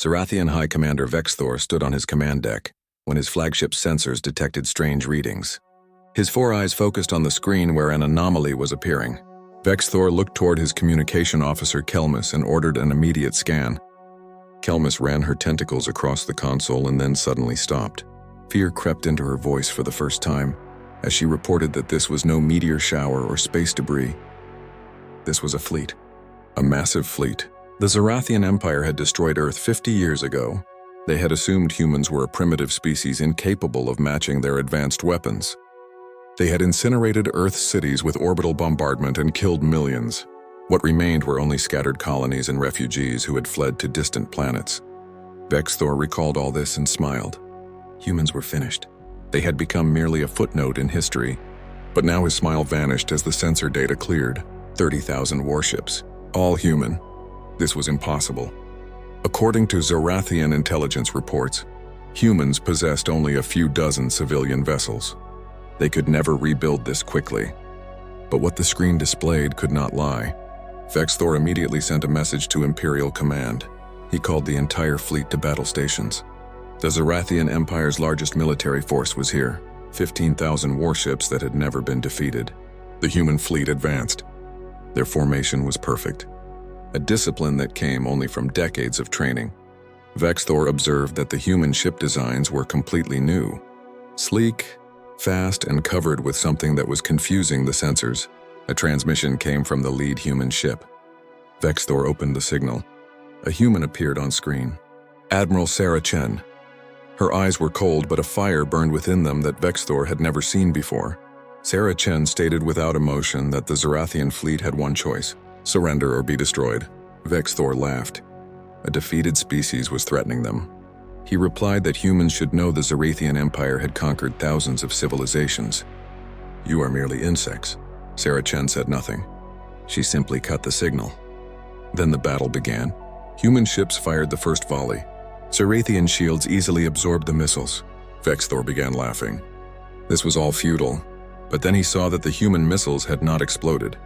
Zarathian High Commander Vexthor stood on his command deck when his flagship's sensors detected strange readings. His four eyes focused on the screen where an anomaly was appearing. Vexthor looked toward his communication officer Kelmus and ordered an immediate scan. Kelmus ran her tentacles across the console and then suddenly stopped. Fear crept into her voice for the first time as she reported that this was no meteor shower or space debris. This was a fleet. A massive fleet. The Zarathian Empire had destroyed Earth 50 years ago. They had assumed humans were a primitive species incapable of matching their advanced weapons. They had incinerated Earth's cities with orbital bombardment and killed millions. What remained were only scattered colonies and refugees who had fled to distant planets. Vexthor recalled all this and smiled. Humans were finished. They had become merely a footnote in history. But now his smile vanished as the sensor data cleared. 30,000 warships, all human. This was impossible. According to Zarathian intelligence reports, humans possessed only a few dozen civilian vessels. They could never rebuild this quickly. But what the screen displayed could not lie. Vexthor immediately sent a message to Imperial Command. He called the entire fleet to battle stations. The Zarathian Empire's largest military force was here, 15,000 warships that had never been defeated. The human fleet advanced. Their formation was perfect, a discipline that came only from decades of training. Vexthor observed that the human ship designs were completely new. Sleek, fast, and covered with something that was confusing the sensors. A transmission came from the lead human ship. Vexthor opened the signal. A human appeared on screen. Admiral Sarah Chen. Her eyes were cold, but a fire burned within them that Vexthor had never seen before. Sarah Chen stated without emotion that the Zarathian fleet had one choice: surrender or be destroyed. Vexthor laughed. A defeated species was threatening them. He replied that humans should know the Zarathian Empire had conquered thousands of civilizations. "You are merely insects." Sarah Chen said nothing. She simply cut the signal. Then the battle began. Human ships fired the first volley. Zarathian shields easily absorbed the missiles. Vexthor began laughing. This was all futile, but then he saw that the human missiles had not exploded.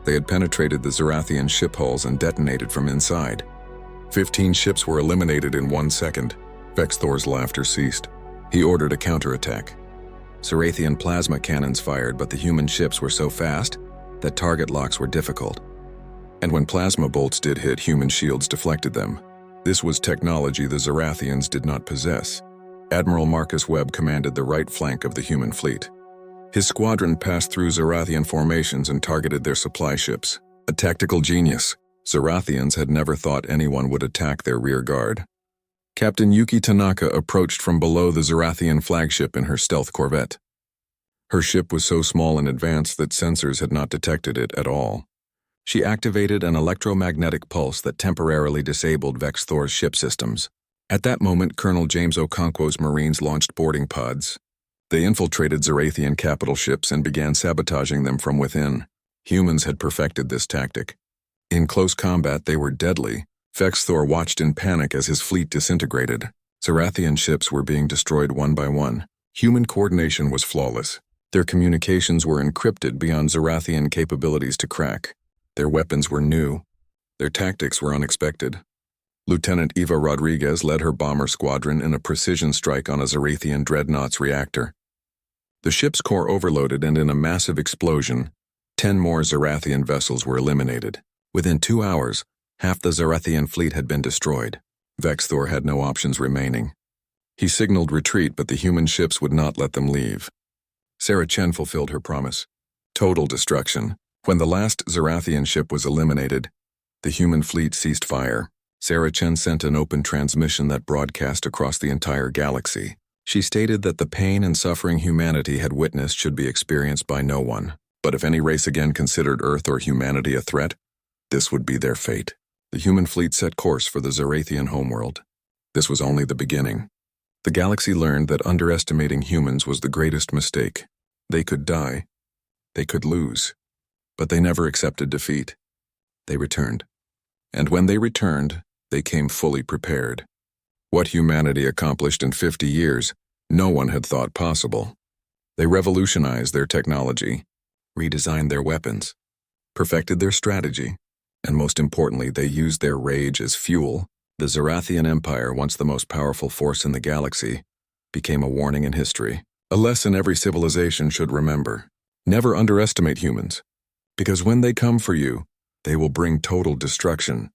They had penetrated the Zarathian ship hulls and detonated from inside. 15 ships were eliminated in 1 second. Vexthor's laughter ceased. He ordered a counterattack. Zarathian plasma cannons fired, but the human ships were so fast that target locks were difficult. And when plasma bolts did hit, human shields deflected them. This was technology the Zarathians did not possess. Admiral Marcus Webb commanded the right flank of the human fleet. His squadron passed through Zarathian formations and targeted their supply ships. A tactical genius. Zarathians had never thought anyone would attack their rear guard. Captain Yuki Tanaka approached from below the Zarathian flagship in her stealth corvette. Her ship was so small in advance that sensors had not detected it at all. She activated an electromagnetic pulse that temporarily disabled Vexthor's ship systems. At that moment, Colonel James Okonkwo's Marines launched boarding pods. They infiltrated Zarathian capital ships and began sabotaging them from within. Humans had perfected this tactic. In close combat, they were deadly. Vexthor watched in panic as his fleet disintegrated. Zarathian ships were being destroyed one by one. Human coordination was flawless. Their communications were encrypted beyond Zarathian capabilities to crack. Their weapons were new. Their tactics were unexpected. Lieutenant Eva Rodriguez led her bomber squadron in a precision strike on a Zarathian dreadnought's reactor. The ship's core overloaded, and in a massive explosion, 10 more Zarathian vessels were eliminated. Within 2 hours, half the Zarathian fleet had been destroyed. Vexthor had no options remaining. He signaled retreat, but the human ships would not let them leave. Sarah Chen fulfilled her promise. Total destruction. When the last Zarathian ship was eliminated, the human fleet ceased fire. Sarah Chen sent an open transmission that broadcast across the entire galaxy. She stated that the pain and suffering humanity had witnessed should be experienced by no one. But if any race again considered Earth or humanity a threat, this would be their fate. The human fleet set course for the Zarathian homeworld. This was only the beginning. The galaxy learned that underestimating humans was the greatest mistake. They could die. They could lose. But they never accepted defeat. They returned. And when they returned, they came fully prepared. What humanity accomplished in 50 years, no one had thought possible. They revolutionized their technology, redesigned their weapons, perfected their strategy, and most importantly, they used their rage as fuel The Zarathian Empire, once the most powerful force in the galaxy, became a warning in history. A lesson every civilization should remember. Never underestimate humans, because when they come for you, they will bring total destruction.